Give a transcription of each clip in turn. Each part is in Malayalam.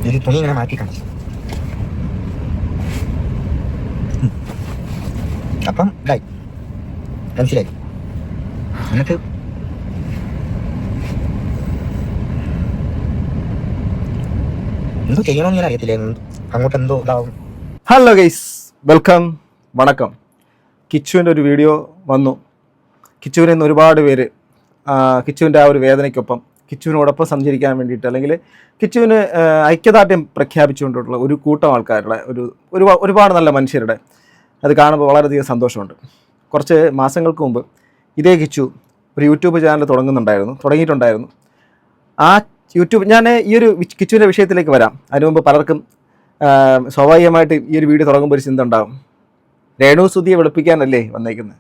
ഇത് തുണി ഇങ്ങനെ മാറ്റി കാണിച്ചു. അപ്പം ഇതായി മനസ്സിലായി. എന്നിട്ട് എന്തോ ചെയ്യണമെന്ന് ഞാൻ അറിയത്തില്ല. അങ്ങോട്ട് എന്തോ ഇതാവും. ഹലോ ഗൈസ്, വെൽക്കം, വണക്കം. കിച്ചുവിൻ്റെ ഒരു വീഡിയോ വന്നു. കിച്ചുവിനെ ഇന്ന് ഒരുപാട് പേര് കിച്ചുവിൻ്റെ ആ ഒരു വേദനയ്ക്കൊപ്പം കിച്ചുവിനോടൊപ്പം സഞ്ചരിക്കാൻ വേണ്ടിയിട്ട്, അല്ലെങ്കിൽ കിച്ചുവിന് ഐക്യദാർഢ്യം പ്രഖ്യാപിച്ചുകൊണ്ടുള്ള ഒരു കൂട്ടം ആൾക്കാരുടെ ഒരുപാട് നല്ല മനുഷ്യരുടെ അത് കാണുമ്പോൾ വളരെയധികം സന്തോഷമുണ്ട്. കുറച്ച് മാസങ്ങൾക്ക് മുമ്പ് ഇതേ കിച്ചു ഒരു യൂട്യൂബ് ചാനൽ തുടങ്ങിയിട്ടുണ്ടായിരുന്നു. ആ യൂട്യൂബ്, ഞാൻ ഈ ഒരു കിച്ചുവിൻ്റെ വിഷയത്തിലേക്ക് വരാം. അതിനു മുമ്പ് പലർക്കും സ്വാഭാവികമായിട്ട് ഈ ഒരു വീഡിയോ തുടങ്ങുമ്പോൾ ഒരു ചിന്ത ഉണ്ടാകും, രേണു സുധിയെ വെളുപ്പിക്കാനല്ലേ വന്നേക്കുന്നത്.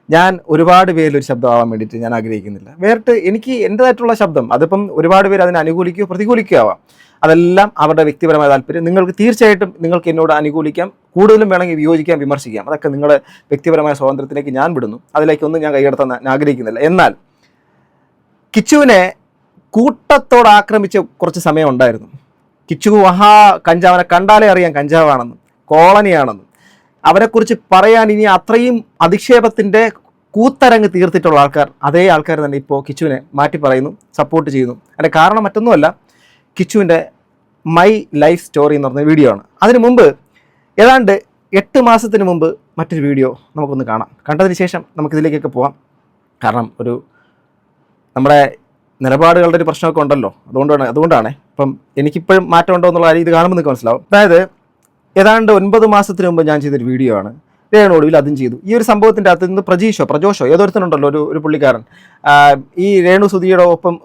ഞാൻ ഒരുപാട് പേരിലൊരു ശബ്ദമാവാൻ വേണ്ടിയിട്ട് ഞാൻ ആഗ്രഹിക്കുന്നില്ല. വേറിട്ട് എനിക്ക് എൻ്റേതായിട്ടുള്ള ശബ്ദം, അതിപ്പം ഒരുപാട് പേര് അതിനെ അനുകൂലിക്കുകയോ പ്രതികൂലിക്കുകയോ ആവാം. അതെല്ലാം അവരുടെ വ്യക്തിപരമായ താല്പര്യം. നിങ്ങൾക്ക് തീർച്ചയായിട്ടും നിങ്ങൾക്ക് എന്നോട് അനുകൂലിക്കാം, കൂടുതലും വേണമെങ്കിൽ വിയോജിക്കാം, വിമർശിക്കാം. അതൊക്കെ നിങ്ങളുടെ വ്യക്തിപരമായ സ്വാതന്ത്ര്യത്തിലേക്ക് ഞാൻ വിടുന്നു. അതിലേക്കൊന്നും ഞാൻ കൈകടത്താൻ ആഗ്രഹിക്കുന്നില്ല. എന്നാൽ കിച്ചുവിനെ കൂട്ടത്തോട് ആക്രമിച്ച കുറച്ച് സമയം ഉണ്ടായിരുന്നു. കിച്ചു കഞ്ചാവനെ കണ്ടാലേ അറിയാം കഞ്ചാവാണെന്നും കോളനിയാണെന്നും അവരെക്കുറിച്ച് പറയാൻ ഇനി അത്രയും അധിക്ഷേപത്തിൻ്റെ കൂത്തരങ്ങ് തീർത്തിട്ടുള്ള അതേ ആൾക്കാർ തന്നെ ഇപ്പോൾ കിച്ചുവിനെ മാറ്റി പറയുന്നു, സപ്പോർട്ട് ചെയ്യുന്നു. അതിൻ്റെ കാരണം മറ്റൊന്നുമല്ല, കിച്ചുവിൻ്റെ മൈ ലൈഫ് സ്റ്റോറി എന്ന് പറഞ്ഞ വീഡിയോ ആണ്. അതിനു മുമ്പ് ഏതാണ്ട് 8 മാസത്തിന് മുമ്പ് മറ്റൊരു വീഡിയോ നമുക്കൊന്ന് കാണാം. കണ്ടതിന് ശേഷം നമുക്കിതിലേക്കൊക്കെ പോകാം. കാരണം നമ്മുടെ നിലപാടുകളുടെ ഒരു പ്രശ്നമൊക്കെ ഉണ്ടല്ലോ, അതുകൊണ്ടാണ് ഇപ്പം എനിക്കിപ്പോഴും മാറ്റം ഉണ്ടോ എന്നുള്ള കാര്യം ഇത് കാണുമ്പോൾ നിങ്ങൾക്ക് മനസ്സിലാവും. അതായത് ഏതാണ്ട് 9 മാസത്തിന് മുമ്പ് ഞാൻ ചെയ്തൊരു വീഡിയോ ആണ്. രേണു ഒടുവിൽ അതും ചെയ്തു. ഈ ഒരു സംഭവത്തിൻ്റെ അകത്ത് നിന്ന് പ്രജോഷോ ഏതൊരുത്തനുണ്ടല്ലോ, ഒരു പുള്ളിക്കാരൻ ഈ രേണു സുധിയുടെ ഒപ്പം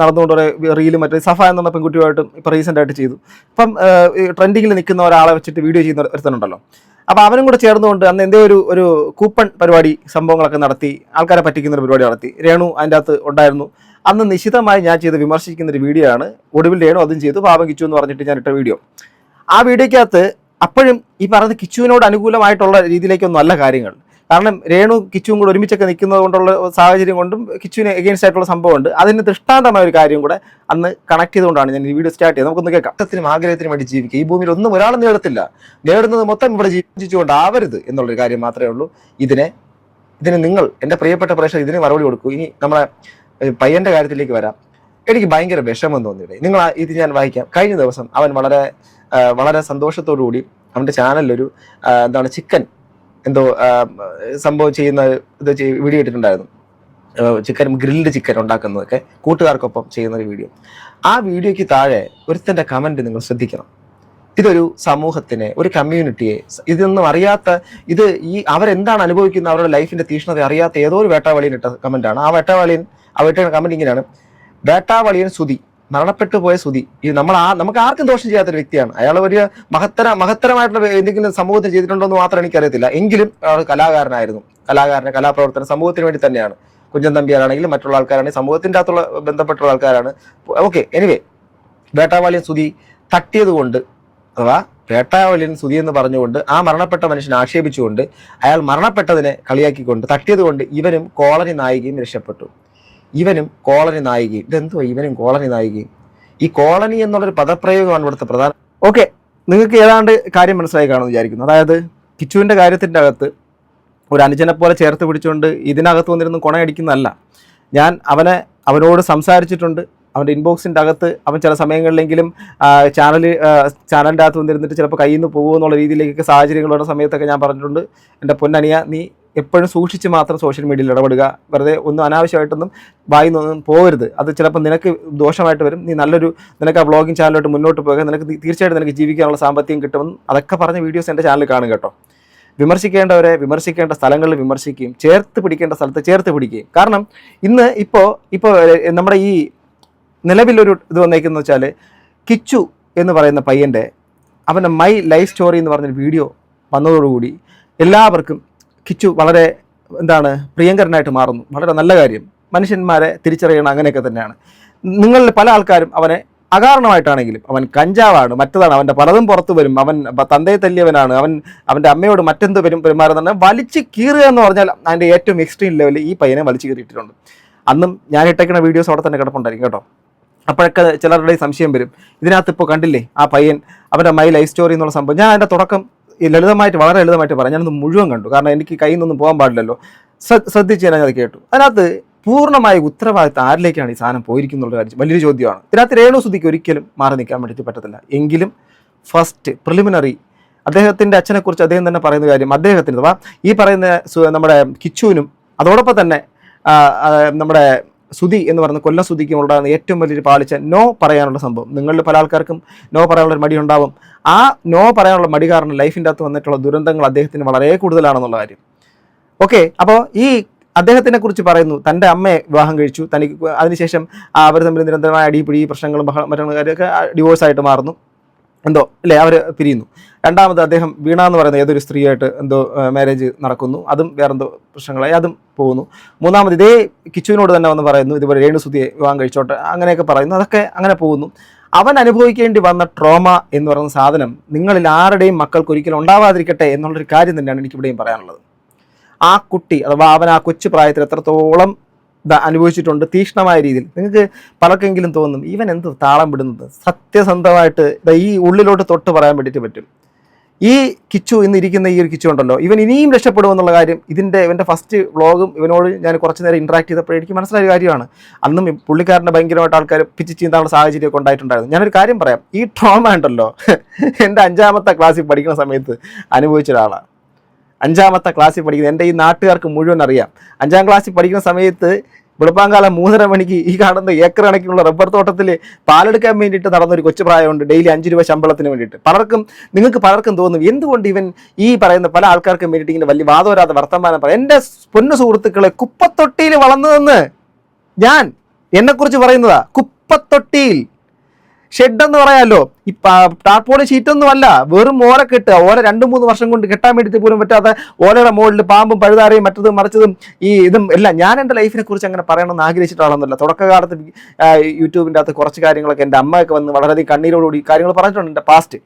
നടന്നുകൊണ്ട് റീലും മറ്റേ സഫ എന്നുള്ള പെൺകുട്ടിയുമായിട്ടും ഇപ്പോൾ റീസെൻ്റായിട്ട് ചെയ്തു. ഇപ്പം ട്രെൻഡിങ്ങിൽ നിൽക്കുന്ന ഒരാളെ വെച്ചിട്ട് വീഡിയോ ചെയ്യുന്ന ഒരുത്തനുണ്ടല്ലോ. അപ്പോൾ അവനും കൂടെ ചേർന്നുകൊണ്ട് അന്ന് എന്തോ ഒരു കൂപ്പൺ പരിപാടി സംഭവങ്ങളൊക്കെ നടത്തി, ആൾക്കാരെ പറ്റിക്കുന്ന ഒരു പരിപാടി നടത്തി. രേണു അതിൻ്റെ അകത്ത് ഉണ്ടായിരുന്നു. അന്ന് നിശിതമായി ഞാൻ ചെയ്ത് വിമർശിക്കുന്നൊരു വീഡിയോ ആണ്. ഒടുവിൽ രേണു അതും ചെയ്തു, പാപം കിച്ചു എന്ന് പറഞ്ഞിട്ട് ഞാൻ ഇട്ട വീഡിയോ. ആ വീഡിയോയ്ക്കകത്ത് അപ്പോഴും ഈ പറഞ്ഞ കിച്ചുവിനോട് അനുകൂലമായിട്ടുള്ള രീതിയിലേക്കൊന്നും അല്ല കാര്യങ്ങൾ. കാരണം രേണു കിച്ചുവും കൂടെ ഒരുമിച്ചൊക്കെ നിൽക്കുന്നത് കൊണ്ടുള്ള സാഹചര്യം കൊണ്ടും കിച്ചുവിന് എഗെയിൻസ്റ്റ് ആയിട്ടുള്ള സംഭവമുണ്ട്. അതിന് ദൃഷ്ടാന്തമായ ഒരു കാര്യം കൂടെ അന്ന് കണക്ട് ചെയ്തുകൊണ്ടാണ് ഞാൻ ഈ വീഡിയോ സ്റ്റാർട്ട് ചെയ്തത്. നമുക്കൊന്ന് കേൾക്കാം. അർത്ഥത്തിനും ആഗ്രഹത്തിനും വേണ്ടി ജീവിക്കുക. ഈ ഭൂമിയിൽ ഒന്നും ഒരാളും നേടത്തില്ല. നേടുന്നത് മൊത്തം ഇവിടെ ജീവിച്ചുകൊണ്ടാവരുത് എന്നുള്ളൊരു കാര്യം മാത്രമേ ഉള്ളൂ. ഇതിന് നിങ്ങൾ, എൻ്റെ പ്രിയപ്പെട്ട പ്രേക്ഷകർ, ഇതിന് മറുപടി കൊടുക്കൂ. ഇനി നമ്മളെ പയ്യൻ്റെ കാര്യത്തിലേക്ക് വരാം. എനിക്ക് ഭയങ്കര വിഷമം തോന്നിയില്ലേ നിങ്ങൾ ഇത് ഞാൻ വായിക്കാം. കഴിഞ്ഞ ദിവസം അവൻ വളരെ സന്തോഷത്തോടു കൂടി അവൻ്റെ ചാനലിലൊരു ചിക്കൻ എന്തോ സംഭവം ചെയ്യുന്ന വീഡിയോ ഇട്ടിട്ടുണ്ടായിരുന്നു. ഗ്രിൽഡ് ചിക്കൻ ഉണ്ടാക്കുന്നതൊക്കെ കൂട്ടുകാർക്കൊപ്പം ചെയ്യുന്നൊരു വീഡിയോ. ആ വീഡിയോയ്ക്ക് താഴെ ഒരുത്തൻ്റെ കമൻറ്റ് നിങ്ങൾ ശ്രദ്ധിക്കണം. ഇതൊരു സമൂഹത്തിനെ, ഒരു കമ്മ്യൂണിറ്റിയെ, ഇതൊന്നും അറിയാത്ത, അവരെന്താണ് അനുഭവിക്കുന്ന അവരുടെ ലൈഫിന്റെ തീഷ്ണത അറിയാത്ത ഏതോ ഒരു വേട്ടാവളിയൻ ഇട്ട കമന്റാണ്. ആ വേട്ട കമന്റ് ഇങ്ങനെയാണ്: വേട്ടാവളിയൻ സുധി, മരണപ്പെട്ടു പോയ സുധി. നമുക്ക് ആർക്കും ദോഷം ചെയ്യാത്തൊരു വ്യക്തിയാണ് അയാൾ. ഒരു മഹത്തരമായിട്ടുള്ള എന്തെങ്കിലും സമൂഹത്തിൽ ചെയ്തിട്ടുണ്ടോ എന്ന് മാത്രം എനിക്കറിയത്തില്ല. എങ്കിലും അയാൾ കലാകാരനായിരുന്നു. കലാപ്രവർത്തനം സമൂഹത്തിന് വേണ്ടി തന്നെയാണ്. കുഞ്ചൻ നമ്പ്യാരാണെങ്കിലും മറ്റുള്ള ആൾക്കാരാണെങ്കിൽ സമൂഹത്തിന്റെ അകത്തുള്ള ബന്ധപ്പെട്ടുള്ള ആൾക്കാരാണ്. ഓക്കെ, എനിവേ, വേട്ടാവളിയൻ സുധി തട്ടിയത് കൊണ്ട്, അഥവാ വേട്ടാവളിയൻ സുധി എന്ന് പറഞ്ഞുകൊണ്ട് ആ മരണപ്പെട്ട മനുഷ്യനെ ആക്ഷേപിച്ചുകൊണ്ട്, അയാൾ മരണപ്പെട്ടതിനെ കളിയാക്കിക്കൊണ്ട്, തട്ടിയത് കൊണ്ട് ഇവനും കോളനി നായികയും രക്ഷപ്പെട്ടു. ഇവനും കോളനി നായികയും. ഇതെന്തോ ഇവനും കോളനി നായികയും? ഈ കോളനി എന്നുള്ളൊരു പദപ്രയോഗമാണ് ഇവിടുത്തെ പ്രധാന. ഓക്കെ, നിങ്ങൾക്ക് ഏതാണ്ട് കാര്യം മനസ്സിലായി കാണുമെന്ന് വിചാരിക്കുന്നു. അതായത് കിച്ചുവിൻ്റെ കാര്യത്തിൻ്റെ അകത്ത് ഒരു അനുജനെ പോലെ ചേർത്ത് പിടിച്ചുകൊണ്ട് ഇതിനകത്ത് വന്നിരുന്ന് കൊണയടിക്കുന്നതല്ല. ഞാൻ അവനോട് സംസാരിച്ചിട്ടുണ്ട്. അവൻ്റെ ഇൻബോക്സിൻ്റെ അകത്ത് അവൻ ചില സമയങ്ങളിലെങ്കിലും ചാനലിൻ്റെ അകത്ത് വന്നിരുന്നിട്ട് ചിലപ്പോൾ കയ്യിൽ നിന്ന് പോകുമെന്നുള്ള രീതിയിലേക്കൊക്കെ സാഹചര്യങ്ങൾ വരുന്ന സമയത്തൊക്കെ ഞാൻ പറഞ്ഞിട്ടുണ്ട്, എൻ്റെ പൊന്നനിയ, നീ എപ്പോഴും സൂക്ഷിച്ച് മാത്രം സോഷ്യൽ മീഡിയയിൽ ഇടപെടുക. വെറുതെ ഒന്നും അനാവശ്യമായിട്ടൊന്നും വായിന്നൊന്നും പോകരുത്. അത് ചിലപ്പോൾ നിനക്ക് ദോഷമായിട്ട് വരും. നീ നിനക്ക് ആ വ്ളോഗിങ് ചാനലിലോട്ട് മുന്നോട്ട് പോകുക. തീർച്ചയായിട്ടും നിനക്ക് ജീവിക്കാനുള്ള സാമ്പത്തികം കിട്ടുമെന്ന് അതൊക്കെ പറഞ്ഞ വീഡിയോസ് എൻ്റെ ചാനലിൽ കാണും കേട്ടോ. വിമർശിക്കേണ്ടവരെ വിമർശിക്കേണ്ട സ്ഥലങ്ങളിൽ വിമർശിക്കുകയും ചേർത്ത് പിടിക്കേണ്ട സ്ഥലത്ത് ചേർത്ത് പിടിക്കുകയും. കാരണം ഇപ്പോൾ നമ്മുടെ ഈ നിലവിലൊരു ഇത് വന്നേക്കെന്ന് വെച്ചാൽ, കിച്ചു എന്ന് പറയുന്ന പയ്യൻ്റെ അവൻ്റെ മൈ ലൈഫ് സ്റ്റോറി എന്ന് പറഞ്ഞൊരു വീഡിയോ വന്നതോടുകൂടി എല്ലാവർക്കും കിച്ചു വളരെ പ്രിയങ്കരനായിട്ട് മാറുന്നു. വളരെ നല്ല കാര്യം. മനുഷ്യന്മാരെ തിരിച്ചറിയണം, അങ്ങനെയൊക്കെ തന്നെയാണ്. നിങ്ങളിൽ പല ആൾക്കാരും അവനെ അകാരണമായിട്ടാണെങ്കിലും, അവൻ കഞ്ചാവാണ്, മറ്റതാണ്, അവൻ്റെ പലതും പുറത്തു വരും, അവൻ തന്തയെ തല്ലിയവനാണ്, അവൻ്റെ അമ്മയോട് മറ്റെന്ത് പെരുമാറുന്ന വലിച്ച് കീറുക എന്ന് പറഞ്ഞാൽ അതിൻ്റെ ഏറ്റവും എക്സ്ട്രീം ലെവലിൽ ഈ പയ്യനെ വലിച്ചു കീറിയിട്ടുണ്ട്. അന്നും ഞാൻ ഇട്ടേക്കുന്ന വീഡിയോസ് അവിടെ തന്നെ കിടപ്പുണ്ടായിരിക്കും കേട്ടോ. അപ്പോഴൊക്കെ ചിലരുടെ സംശയം വരും. ഇതിനകത്ത് ഇപ്പോൾ കണ്ടില്ലേ ആ പയ്യൻ അവൻ്റെ മൈ ലൈഫ് സ്റ്റോറി എന്നുള്ള സംഭവം. ഞാൻ അതിൻ്റെ തുടക്കം വളരെ ലളിതമായിട്ട് പറയാം. ഞാനൊന്ന് മുഴുവൻ കണ്ടു, കാരണം എനിക്ക് കയ്യിൽ നിന്നൊന്നും പോകാൻ പാടില്ലല്ലോ. ശ്രദ്ധിച്ച് ഞാൻ അത് കേട്ടു. അതിനകത്ത് പൂർണ്ണമായ ഉത്തരവാദിത്തം ആരിലേക്കാണ് ഈ സാധനം പോയിരിക്കുന്നുള്ള കാര്യം വലിയൊരു ചോദ്യമാണ്. ഇതിനകത്ത് രേണുസുധിക്ക് ഒരിക്കലും മാറി നിൽക്കാൻ വേണ്ടിയിട്ട് പറ്റത്തില്ല. എങ്കിലും ഫസ്റ്റ് പ്രിലിമിനറി അദ്ദേഹത്തിൻ്റെ അച്ഛനെക്കുറിച്ച് അദ്ദേഹം തന്നെ പറയുന്ന കാര്യം, അദ്ദേഹത്തിന് അഥവാ ഈ പറയുന്ന നമ്മുടെ കിച്ചുവിനും അതോടൊപ്പം തന്നെ നമ്മുടെ സുധി എന്ന് പറയുന്ന കൊല്ലം സുധിക്കും ഉണ്ടാകുന്ന ഏറ്റവും വലിയൊരു പാളിച്ച നോ പറയാനുള്ള സംഭവം. നിങ്ങളിൽ പല ആൾക്കാർക്കും നോ പറയാനുള്ളൊരു മടി ഉണ്ടാവും. ആ നോ പറയാനുള്ള മടി കാരണം ലൈഫിൻ്റെ അകത്ത് വന്നിട്ടുള്ള ദുരന്തങ്ങൾ അദ്ദേഹത്തിന് വളരെ കൂടുതലാണെന്നുള്ള കാര്യം. ഓക്കെ, അപ്പോൾ ഈ അദ്ദേഹത്തിനെ കുറിച്ച് പറയുന്നു, തൻ്റെ അമ്മയെ വിവാഹം കഴിച്ചു, തനിക്ക് അതിനുശേഷം അവർ തമ്മിൽ നിരന്തരമായ അടിപിടി പ്രശ്നങ്ങളും മറ്റുള്ള കാര്യമൊക്കെ ഡിവോഴ്സായിട്ട് മാറുന്നു, എന്തോ അല്ലേ, അവർ പിരിയുന്നു. രണ്ടാമത് അദ്ദേഹം വീണ എന്ന് പറയുന്ന ഏതൊരു സ്ത്രീയായിട്ട് എന്തോ മാരേജ് നടക്കുന്നു, അതും വേറെന്തോ പ്രശ്നങ്ങളായി അതും പോകുന്നു. മൂന്നാമത് ഇതേ കിച്ചുവിനോട് തന്നെ വന്ന് പറയുന്നു ഇതുപോലെ രേണുസുധിയെ വിവാഹം കഴിച്ചോട്ടെ, അങ്ങനെയൊക്കെ പറയുന്നു. അതൊക്കെ അങ്ങനെ പോകുന്നു. അവൻ അനുഭവിക്കേണ്ടി വന്ന ട്രോമ എന്ന് പറയുന്ന സാധനം നിങ്ങളിൽ ആരുടെയും മക്കൾക്ക് ഒരിക്കലും ഉണ്ടാവാതിരിക്കട്ടെ എന്നുള്ളൊരു കാര്യം തന്നെയാണ് എനിക്കിവിടെയും പറയാനുള്ളത്. ആ കുട്ടി അഥവാ അവൻ ആ കൊച്ചു പ്രായത്തിൽ എത്രത്തോളം അനുഭവിച്ചിട്ടുണ്ട് തീക്ഷ്ണമായ രീതിയിൽ. നിങ്ങൾക്ക് പലർക്കെങ്കിലും തോന്നും ഇവൻ എന്ത് താളം വിടുന്നത്. സത്യസന്ധമായിട്ട് ഈ ഉള്ളിലോട്ട് തൊട്ട് പറയാൻ വേണ്ടിയിട്ട് പറ്റും. ഈ കിച്ചു ഇന്നിരിക്കുന്ന ഈ ഒരു കിച്ചു ഉണ്ടല്ലോ, ഇവൻ ഇനിയും രക്ഷപ്പെടുമെന്നുള്ള കാര്യം ഇവൻ്റെ ഫസ്റ്റ് വ്ളോഗും ഇവനോട് ഞാൻ കുറച്ച് നേരം ഇൻട്രാക്ട് ചെയ്തപ്പോൾ എനിക്ക് മനസ്സിലായ കാര്യമാണ്. അന്നും പുള്ളിക്കാരൻ്റെ ഭയങ്കരമായിട്ട് ആൾക്കാർ പിച്ച് ചെയ്യുന്ന സാഹചര്യമൊക്കെ ഉണ്ടായിട്ടുണ്ടായിരുന്നു. ഞാനൊരു കാര്യം പറയാം, ഈ ട്രോമ ഉണ്ടല്ലോ എൻ്റെ 5ാമത്തെ ക്ലാസ്സിൽ പഠിക്കുന്ന സമയത്ത് അനുഭവിച്ച ഒരാളാണ്. 5ാമത്തെ ക്ലാസ്സിൽ പഠിക്കുന്നത് എൻ്റെ ഈ നാട്ടുകാർക്ക് മുഴുവൻ അറിയാം. 5ാം ക്ലാസ്സിൽ പഠിക്കുന്ന സമയത്ത് വെളുപ്പാങ്കാലം 3:30 മണിക്ക് ഈ കാണുന്ന ഏക്കർ കണക്കിനുള്ള റബ്ബർ തോട്ടത്തിൽ പാലെടുക്കാൻ വേണ്ടിയിട്ട് നടന്നൊരു കൊച്ചു പ്രായമുണ്ട്, ഡെയിലി 5 രൂപ ശമ്പളത്തിന് വേണ്ടിയിട്ട്. നിങ്ങൾക്ക് പലർക്കും തോന്നും എന്തുകൊണ്ട് ഇവൻ ഈ പറയുന്ന പല ആൾക്കാർക്കും വേണ്ടിയിട്ട് ഇങ്ങനെ വലിയ വാദോരാതെ വർത്തമാനം പറയാം. എൻ്റെ പൊന്നു സുഹൃത്തുക്കളെ, കുപ്പത്തൊട്ടിയിൽ വളർന്നതെന്ന് ഞാൻ എന്നെക്കുറിച്ച് പറയുന്നതാ. കുപ്പത്തൊട്ടിയിൽ ഷെഡ് എന്ന് പറയാമല്ലോ, ഈ ടാർപോളി ഷീറ്റൊന്നും അല്ല, വെറും ഓല കെട്ടുക. ഓല 2-3 വർഷം കൊണ്ട് കെട്ടാൻ വേണ്ടിയിട്ട് പോലും പറ്റാത്ത ഓലയുടെ മുകളിൽ പാമ്പും പഴുതാരയും മറ്റതും മറിച്ചതും ഈ ഇതും എല്ലാം. ഞാൻ എൻ്റെ ലൈഫിനെ കുറിച്ച് അങ്ങനെ പറയണമെന്ന് ആഗ്രഹിച്ചിട്ടാണെന്നല്ല. തുടക്കകാലത്ത് യൂട്യൂബിൻ്റെ അകത്ത് കുറച്ച് കാര്യങ്ങളൊക്കെ എൻ്റെ അമ്മയൊക്കെ വന്ന് വളരെയധികം കണ്ണീരോടുകൂടി കാര്യങ്ങൾ പറഞ്ഞിട്ടുണ്ട് എൻ്റെ പാസ്റ്റ്,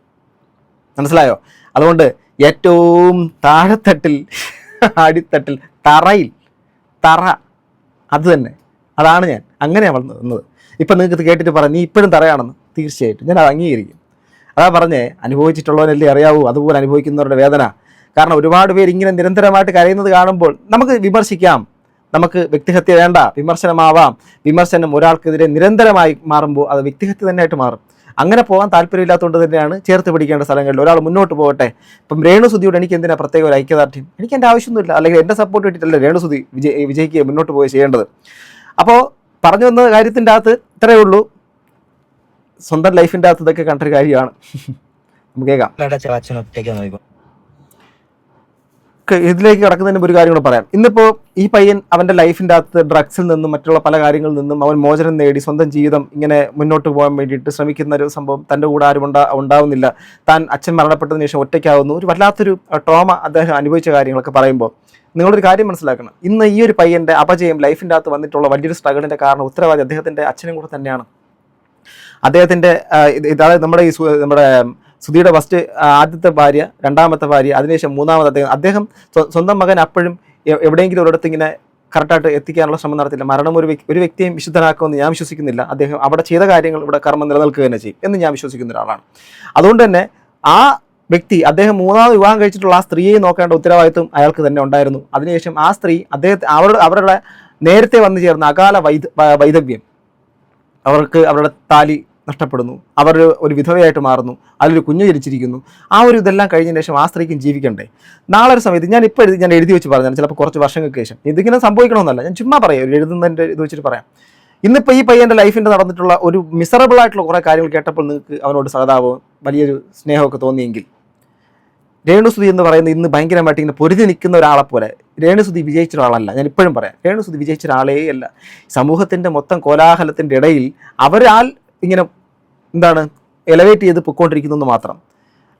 മനസ്സിലായോ? അതുകൊണ്ട് ഏറ്റവും താഴെത്തട്ടിൽ അടിത്തട്ടിൽ തറ അത് തന്നെ, അതാണ് ഞാൻ. അങ്ങനെയാണ് വളർന്നത്. ഇപ്പം നിങ്ങൾക്ക് ഇത് കേട്ടിട്ട് പറയാം നീ ഇപ്പോഴും തറയാണെന്ന്. തീർച്ചയായിട്ടും ഞാൻ അത് അംഗീകരിക്കും. അതാ പറഞ്ഞേ, അനുഭവിച്ചിട്ടുള്ളവനല്ലേ അറിയാവൂ അതുപോലെ അനുഭവിക്കുന്നവരുടെ വേദന. കാരണം ഒരുപാട് പേര് ഇങ്ങനെ നിരന്തരമായിട്ട് കരയുന്നത് കാണുമ്പോൾ നമുക്ക് വിമർശിക്കാം, നമുക്ക് വ്യക്തിഹത്യ വേണ്ട, വിമർശനമാവാം. വിമർശനം ഒരാൾക്കെതിരെ നിരന്തരമായി മാറുമ്പോൾ അത് വ്യക്തിഹത്യ തന്നെയായിട്ട് മാറും. അങ്ങനെ പോകാൻ താല്പര്യമില്ലാത്തതുകൊണ്ട് തന്നെയാണ് ചേർത്ത് പിടിക്കേണ്ട സ്ഥലങ്ങളിൽ ഒരാൾ മുന്നോട്ട് പോകട്ടെ. ഇപ്പം രേണുസുധിയോട് എനിക്ക് എന്തിനാ പ്രത്യേക ഒരു ഐക്യദാർഢ്യം? എനിക്ക് എൻ്റെ ആവശ്യമൊന്നുമില്ല, അല്ലെങ്കിൽ എൻ്റെ സപ്പോർട്ട് കിട്ടിയിട്ടല്ല രേണുസുധി വിജയിക്കുക മുന്നോട്ട് പോയി ചെയ്യേണ്ടത്. അപ്പോൾ പറഞ്ഞു വന്ന കാര്യത്തിൻ്റെ അകത്ത് ഇത്രയേ ഉള്ളൂ. സ്വന്തം ലൈഫിൻ്റെ അകത്ത് ഇതൊക്കെ കണ്ടൊരു കാര്യമാണ്. നമുക്ക് കേൾക്കാം. ഇതിലേക്ക് കിടക്കുന്നതിന് ഒരു കാര്യം കൂടെ പറയാം. ഇന്നിപ്പോൾ ഈ പയ്യൻ അവൻ്റെ ലൈഫിൻ്റെ അകത്ത് ഡ്രഗ്സിൽ നിന്നും മറ്റുള്ള പല കാര്യങ്ങളിൽ നിന്നും അവൻ മോചനം നേടി സ്വന്തം ജീവിതം ഇങ്ങനെ മുന്നോട്ട് പോകാൻ വേണ്ടിയിട്ട് ശ്രമിക്കുന്ന ഒരു സംഭവം. തൻ്റെ കൂടെ ആരും ഉണ്ടാവുന്നില്ല. താൻ അച്ഛൻ മരണപ്പെട്ടതിന് ശേഷം ഒറ്റയ്ക്കാവുന്നു. ഒരു വല്ലാത്തൊരു ട്രോമ അദ്ദേഹം അനുഭവിച്ച കാര്യങ്ങളൊക്കെ പറയുമ്പോൾ നിങ്ങളൊരു കാര്യം മനസ്സിലാക്കണം. ഇന്ന് ഈ ഒരു പയ്യൻ്റെ അപജയം ലൈഫിൻ്റെ അകത്ത് വന്നിട്ടുള്ള വലിയൊരു സ്ട്രഗിളിൻ്റെ കാരണം ഉത്തരവാദി അദ്ദേഹത്തിൻ്റെ അച്ഛനും കൂടെ തന്നെയാണ്. അദ്ദേഹത്തിൻ്റെ അതായത് നമ്മുടെ സുധിയുടെ ഫസ്റ്റ് ആദ്യത്തെ ഭാര്യ, രണ്ടാമത്തെ ഭാര്യ, അതിനുശേഷം മൂന്നാമത് അദ്ദേഹം സ്വന്തം മകൻ അപ്പോഴും എവിടെയെങ്കിലും ഒരിടത്ത് ഇങ്ങനെ കറക്റ്റായിട്ട് എത്തിക്കാനുള്ള ശ്രമം നടത്തില്ല. മരണം ഒരു വ്യക്തിയെയും വിശുദ്ധനാക്കുമെന്ന് ഞാൻ വിശ്വസിക്കുന്നില്ല. അദ്ദേഹം അവിടെ ചെയ്ത കാര്യങ്ങൾ ഇവിടെ കർമ്മം നിലനിൽക്കുക തന്നെ ചെയ്യും എന്ന് ഞാൻ വിശ്വസിക്കുന്ന ഒരാളാണ്. അതുകൊണ്ട് തന്നെ ആ വ്യക്തി അദ്ദേഹം 3ാമത് വിവാഹം കഴിച്ചിട്ടുള്ള ആ സ്ത്രീയെ നോക്കേണ്ട ഉത്തരവാദിത്വം അയാൾക്ക് തന്നെ ഉണ്ടായിരുന്നു. അതിനുശേഷം ആ സ്ത്രീ അവരുടെ നേരത്തെ വന്നു ചേർന്ന അകാല വൈധവ്യം, അവരുടെ താലി നഷ്ടപ്പെടുന്നു, അവർ ഒരു വിധവയായിട്ട് മാറുന്നു, അതിലൊരു കുഞ്ഞു ജനിച്ചിരിക്കുന്നു. ആ ഒരു ഇതെല്ലാം കഴിഞ്ഞതിന് ശേഷം ആ സ്ത്രീക്കും ജീവിക്കണ്ടേ? നാളെ ഒരു സമയത്ത് ഞാൻ എഴുതി വെച്ച് പറഞ്ഞാൽ ചിലപ്പോൾ കുറച്ച് വർഷങ്ങൾക്ക് ശേഷം ഇതിങ്ങനെ സംഭവിക്കണമെന്നല്ല, ഞാൻ ചുമ്മാ പറയാം, ഒരു എഴുതുന്നതിൻ്റെ ഇത് വെച്ചിട്ട് പറയാം. ഇന്നിപ്പോൾ ഈ പയ്യൻ്റെ ലൈഫിൻ്റെ നടന്നിട്ടുള്ള ഒരു മിസറബിൾ ആയിട്ടുള്ള കുറേ കാര്യങ്ങൾ കേട്ടപ്പോൾ നിങ്ങൾക്ക് അവനോട് സഹതാപവും വലിയൊരു സ്നേഹമൊക്കെ തോന്നിയെങ്കിൽ, രേണുസുധി എന്ന് പറയുന്നത് ഇന്ന് ഭയങ്കരമായിട്ട് ഇങ്ങനെ പൊരുതി നിൽക്കുന്ന ഒരാളെപ്പോലെ രേണുസുധി വിജയിച്ച ഒരാളല്ല. ഞാൻ ഇപ്പോഴും പറയാം, രേണുസുധി വിജയിച്ച ഒരാളേ അല്ല. സമൂഹത്തിൻ്റെ മൊത്തം കോലാഹലത്തിൻ്റെ ഇടയിൽ അവരാൽ ഇങ്ങനെ എലവേറ്റ് ചെയ്ത് പൊയ്ക്കൊണ്ടിരിക്കുന്നു മാത്രം.